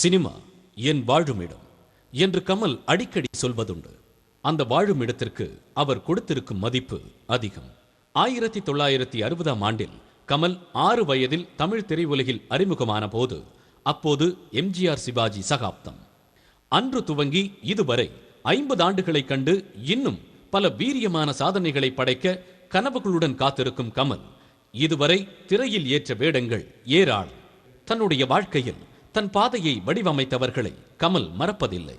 Cinema என் வாழுமிடம் என்று கமல் அடிக்கடி சொல்வதுண்டு. அந்த வாழுமிடத்திற்கு அவர் கொடுத்திருக்கும் மதிப்பு அதிகம். 1960ஆம் ஆண்டில் கமல் 6 வயதில் தமிழ் திரையுலகில் அறிமுகமான போது அப்போது எம்ஜிஆர் சிவாஜி சகாப்தம். அன்று துவங்கி இதுவரை 50 ஆண்டுகளை கண்டு இன்னும் பல வீரியமான சாதனைகளை படைக்க கனவுகளுடன் காத்திருக்கும் கமல் இதுவரை திரையில் ஏற்ற வேடங்கள் ஏராளம். தன்னுடைய வாழ்க்கையில் தன் பாதையை வடிவமைத்தவர்களை கமல் மறப்பதில்லை.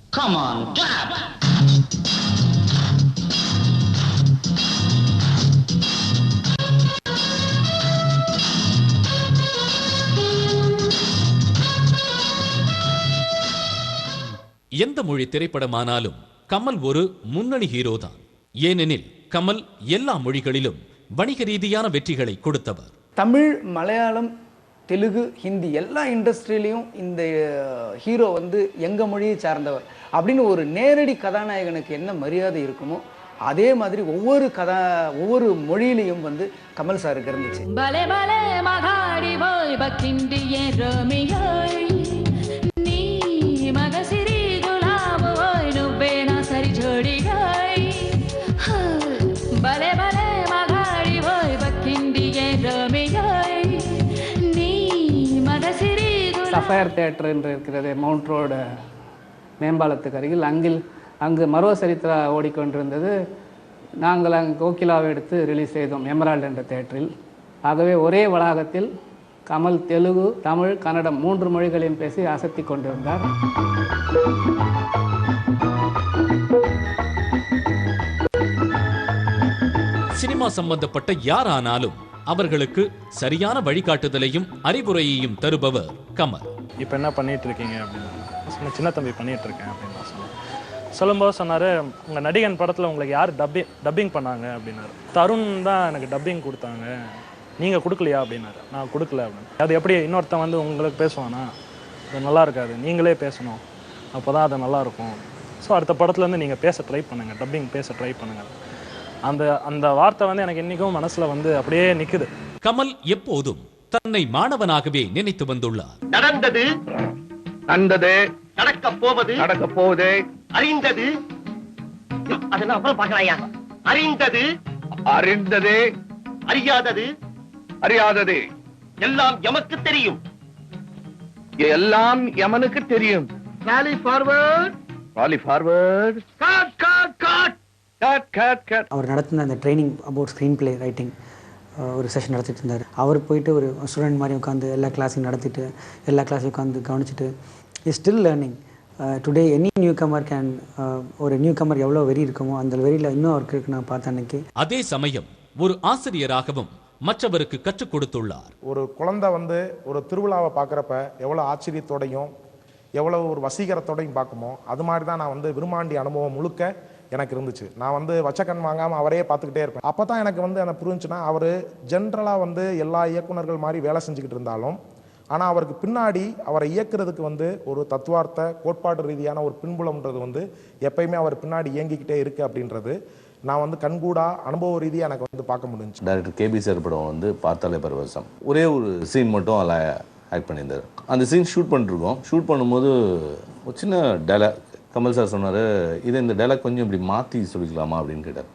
எந்த மொழி திரைப்படமானாலும் கமல் ஒரு முன்னணி ஹீரோ தான். ஏனெனில் கமல் எல்லா மொழிகளிலும் வணிக ரீதியான வெற்றிகளை கொடுத்தவர். தமிழ், மலையாளம், தெலுங்கு, ஹிந்தி எல்லா இண்டஸ்ட்ரியிலையும் இந்த ஹீரோ வந்து எங்கள் மொழியை சார்ந்தவர் அப்படின்னு ஒரு நேரடி கதாநாயகனுக்கு என்ன மரியாதை இருக்குமோ அதே மாதிரி ஒவ்வொரு மொழியிலையும் வந்து கமல் சாருக்கு இருந்துச்சு. சஃபயர் தியேட்டர் என்று இருக்கிறது மவுண்ட் ரோடு மேம்பாலத்துக்கு அருகில். அங்கு மர்வ சரித்திரா ஓடிக்கொண்டிருந்தது. நாங்கள் அங்கு கோகிலாவை எடுத்து ரிலீஸ் செய்தோம் எமரால்டு என்ற தியேட்டரில். ஆகவே ஒரே வளாகத்தில் கமல் தெலுங்கு, தமிழ், கன்னடம் 3 மொழிகளையும் பேசி அசத்தி கொண்டிருந்தார். சினிமா சம்பந்தப்பட்ட யாரானாலும் அவர்களுக்கு சரியான வழிகாட்டுதலையும் அறிவுரையையும் தருபவர் கமல். இப்போ என்ன பண்ணிட்டு இருக்கீங்க அப்படின்னு சின்ன தம்பி பண்ணிட்டு இருக்கேன் அப்படின்னு சொல்லும்போது சொன்னார், உங்கள் நடிகன் படத்தில் உங்களுக்கு யார் டப்பிங் பண்ணாங்க அப்படின்னாரு. தருண் தான் எனக்கு டப்பிங் கொடுத்தாங்க, நீங்கள் கொடுக்கலையா அப்படின்னாரு. நான் கொடுக்கல அப்படின்னு. அது எப்படி இன்னொருத்தன் வந்து உங்களுக்கு பேசுவானா? அது நல்லா இருக்காது, நீங்களே பேசணும், அப்போ தான் அது நல்லாயிருக்கும். ஸோ அடுத்த படத்துலேருந்து நீங்கள் பேச ட்ரை பண்ணுங்கள், டப்பிங் பேச ட்ரை பண்ணுங்கள். அந்த வார்த்தை வந்து எனக்கு இன்னைக்கும் மனசுல வந்து அப்படியே நிக்குது. கமல் எப்போதும் தன்னை மாணவனாகவே நினைத்து வந்துள்ளார். நடந்தது நடந்தது, நடக்க போவது அறிந்தது, அதெல்லாம் அப்புறம் பார்க்கலாயா. அறிந்தது அறியாதது எல்லாம் எமக்கு தெரியும், எல்லாம் எமனுக்கு தெரியும். ராலி ஃபார்வர்ட் அவர் நடத்தின அந்த training about screen play writing ஒரு செஷன் நடத்திட்டு இருந்தார். அவர் போயிட்டு ஒரு ஸ்டூடெண்ட் மாதிரி உட்காந்து எல்லா கிளாஸையும் நடத்திட்டு எல்லா கிளாஸையும் உட்காந்து கவனிச்சுட்டு is still learning. Today any newcomer can, ஒரு நியூ கமர் எவ்வளோ வெறி இருக்குமோ அந்த வெறியில் இன்னும் அவருக்கு இருக்கு நான் பார்த்தேன் அன்னைக்கு. அதே சமயம் ஒரு ஆசிரியராகவும் மற்றவருக்கு கற்றுக் கொடுத்துள்ளார். ஒரு குழந்தை வந்து ஒரு திருவிழாவை பார்க்குறப்ப எவ்வளோ ஆச்சரியத்தோடையும் எவ்வளோ ஒரு வசீகரத்தோடையும் பார்க்குமோ அது மாதிரி தான் நான் வந்து விரும்மாண்டி அனுபவம் முழுக்க எனக்கு இருந்துச்சு. நான் வந்து வச்சக்கண் வாங்காமல் அவரே பார்த்துக்கிட்டே இருப்பேன். அப்போ தான் எனக்கு வந்து எனக்கு புரிஞ்சுன்னா அவர் ஜென்ரலாக வந்து எல்லா இயக்குநர்கள் மாதிரி வேலை செஞ்சுக்கிட்டு இருந்தாலும் ஆனால் அவருக்கு பின்னாடி அவரை இயக்குறதுக்கு வந்து ஒரு தத்துவார்த்த கோட்பாடு ரீதியான ஒரு பின்புலம்ன்றது வந்து எப்பயுமே அவர் பின்னாடி இயங்கிக்கிட்டே இருக்குது அப்படின்றது நான் வந்து கண்கூடா அனுபவ ரீதியாக எனக்கு வந்து பார்க்க முடிஞ்சு. டைரக்டர் கேபி சார் படம் வந்து பார்த்தாலே பரவசம். ஒரே ஒரு சீன் மட்டும் அதில் ஆக்ட் பண்ணியிருந்தார். அந்த சீன் ஷூட் பண்ணிருக்கோம். ஷூட் பண்ணும்போது ஒரு சின்ன டைலாக் கமல் சார் சொன்னார், இதை இந்த டைலாக் கொஞ்சம் இப்படி மாற்றி சொல்லிக்கலாமா அப்படின்னு கேட்டார்.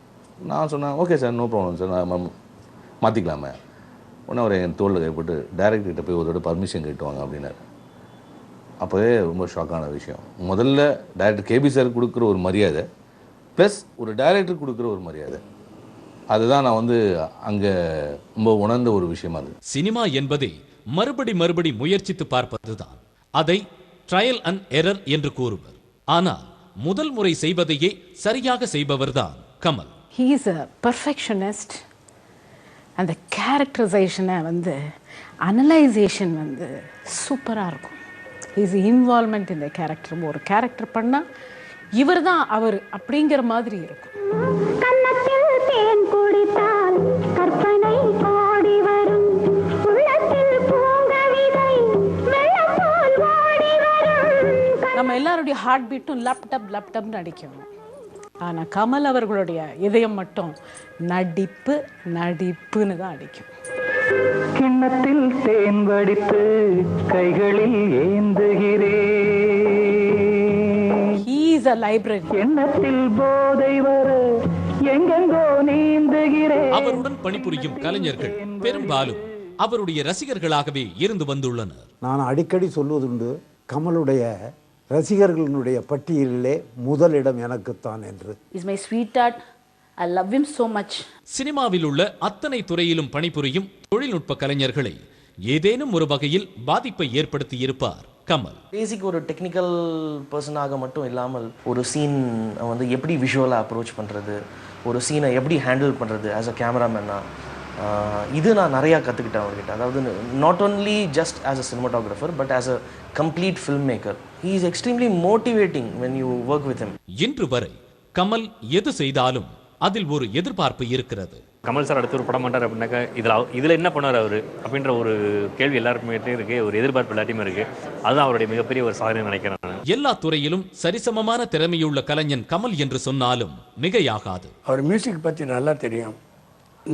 நான் சொன்னேன், okay sir, no problem sir, நான் மாற்றிக்கலாமே. உடனே அவர் என் தோளில் கைப்பட்டு டைரக்டர்கிட்ட போய் ஒரு பர்மிஷன் கேட்டுவாங்க அப்படின்னாரு. அப்போவே ரொம்ப ஷாக்கான விஷயம். முதல்ல டைரக்டர் கேபி சார் கொடுக்குற ஒரு மரியாதை ப்ளஸ் ஒரு டைரக்டர் கொடுக்குற ஒரு மரியாதை, அதுதான் நான் வந்து அங்கே ரொம்ப உணர்ந்த ஒரு விஷயமா இருக்கு. சினிமா என்பதை மறுபடி முயற்சித்து பார்ப்பதுதான். அதை ட்ரையல் அண்ட் எரர் என்று கூறுவர். ஆனால் முதல் முறை செய்வதையே சரியாக செய்பவர்தான் Kamal. He is a perfectionist. அந்த கேரக்டரைசேஷனை வந்து அனலைசேஷன் வந்து சூப்பராக இருக்கும். ஹிஸ் இன்வால்மெண்ட் இந்த கேரக்டர். ஒரு கேரக்டர் பண்ணால் இவர் தான் அவர் அப்படிங்கிற மாதிரி இருக்கும். கன்னத்தில் தேன் குடித்தால் கற்பனை ஓடி வரும், உள்ளத்தில் பூங்கவிதை வெள்ளம் போல் ஓடி வரும். நம்ம எல்லாருடைய ஹார்ட் பீட்டும் லேப்டாப்னு அடிக்கும். ஆனால் கமல் அவர்களுடைய இதயம் மட்டும் நடிப்புன்னு தான் அடிக்கும். கிண்ணத்தில் தேன் வடித்து கைகளில் ஏந்துகிறேன், He is a library. எண்ணத்தில் போதை வர எங்கெங்கோ நீந்துகிறேன். அவருடன் பணிபுரியும் கலைஞர்கள் பெரும்பாலும் அவருடைய ரசிகர்களாகவே இருந்து வந்துள்ளனர். நான் அடிக்கடி சொல்வதுண்டு, கமலுடைய ரசிகர்களுடைய பட்டியலிலே முதலிடம் எனக்குத்தான் என்று. Is my sweetheart. I love him so much. சினிமாவில் உள்ள அத்தனை துறையிலும் பணிபுரியும் தொழில்நுட்ப கலைஞர்களை ஏதேனும் ஒரு வகையில் பாதிப்பை ஏற்படுத்தி இருப்பார் கமல். பேசிக் ஒரு டெக்னிக்கல் பர்சனாக மட்டும் இல்லாமல் ஒரு சீன் வந்து எப்படி விஷுவலாக அப்ரோச் பண்ணுறது, ஒரு சீனை எப்படி ஹேண்டில் பண்ணுறது ஆஸ் அ கேமராமேனாக, இது நான் நிறையா கற்றுக்கிட்டேன் அவர்கிட்ட. அதாவது not only just as a cinematographer but as a complete film maker. He is extremely motivating when you work with him. இன்று வரை கமல் எது செய்தாலும் அதில் ஒரு எதிர்பார்ப்பு இருக்கிறது. கமல் சார் அடுத்து ஒரு படம் பண்ணுறாரு அப்படின்னாக்கா இதில் என்ன பண்ணார் அவர் அப்படின்ற ஒரு கேள்வி எல்லாருக்குமே இருக்கு, ஒரு எதிர்பார்ப்பு எல்லாத்தையுமே இருக்கு. அதுதான் அவருடைய மிகப்பெரிய ஒரு சாதனை நினைக்கிறேன் நான். எல்லா துறையிலும் சரிசமமான திறமையுள்ள கலைஞன் கமல் என்று சொன்னாலும் மிகையாகாது. அவர் மியூசிக் பற்றி நல்லா தெரியும்,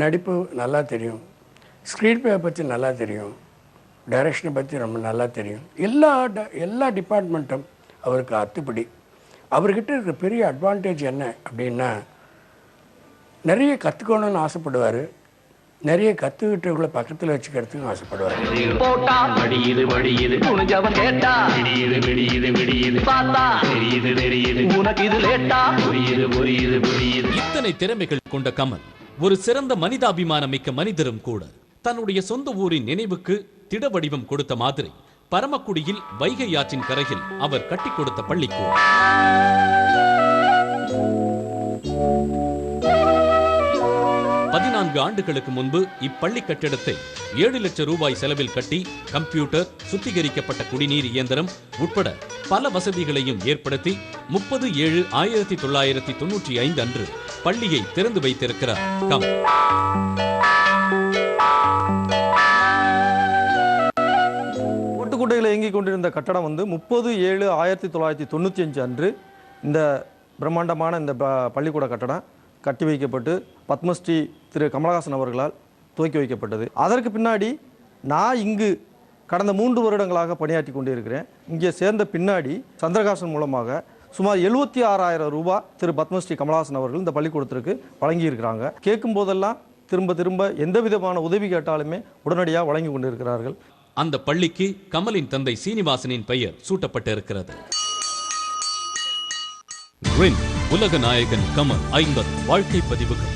நடிப்பு நல்லா தெரியும், ஸ்க்ரீன் பிளே பற்றி நல்லா தெரியும், டைரக்ஷனை பற்றி ரொம்ப நல்லா தெரியும். எல்லா டிபார்ட்மெண்ட்டும் அவருக்கு அத்துப்படி. அவர்கிட்ட இருக்கிற பெரிய அட்வான்டேஜ் என்ன அப்படின்னா, நிறைய கற்றுக்கணும்னு ஆசைப்படுவார், நிறைய கற்றுக்கிட்டவங்களை பக்கத்தில் வச்சுக்கிறதுக்கும் ஆசைப்படுவார். இத்தனை திறமைகள் கொண்ட கமல் ஒரு சிறந்த மனிதாபிமானம் மிக்க மனிதரும் கூட. தன்னுடைய சொந்த ஊரின் நினைவுக்கு திட வடிவம் கொடுத்த மாதிரி பரமக்குடியில் வைகை ஆற்றின் கரையில் அவர் கட்டி கொடுத்த பள்ளிக்கூடம் 14 ஆண்டுகளுக்கு முன்பு இப்பள்ளி கட்டிடத்தை 7 லட்சம் ரூபாய் செலவில் கட்டி கம்ப்யூட்டர், சுத்திகரிக்கப்பட்ட குடிநீர் இயந்திரம் உட்பட பல வசதிகளையும் ஏற்படுத்தி 30/7/1995 அன்று பள்ளியை திறந்து வைத்திருக்கிறார் கமல். ஓட்டுக்குட்டையில் இயங்கிக் கொண்டிருந்த கட்டடம் வந்து 30/7/1995 அன்று இந்த பிரம்மாண்டமான இந்த பள்ளிக்கூட கட்டடம் கட்டி வைக்கப்பட்டு பத்மஸ்ரீ திரு கமலஹாசன் அவர்களால் துவக்கி வைக்கப்பட்டது. அதற்கு பின்னாடி நான் இங்கு கடந்த 3 வருடங்களாக பணியாற்றி கொண்டிருக்கிறேன். இங்கே சேர்ந்த பின்னாடி சந்திரகாசன் மூலமாக சுமார் 76,000 ரூபாய் திரு பத்மஸ்ரீ கமலஹாசன் அவர்கள் இந்த பள்ளிக்கூடத்திற்கு வழங்கியிருக்கிறாங்க. கேட்கும் போதெல்லாம் திரும்ப திரும்ப எந்த விதமான உதவி கேட்டாலுமே உடனடியாக வழங்கி கொண்டிருக்கிறார்கள். அந்த பள்ளிக்கு கமலின் தந்தை சீனிவாசனின் பெயர் சூட்டப்பட்டிருக்கிறது. உலக நாயகன் கமல் 50 வாழ்க்கை பதிவுகள்.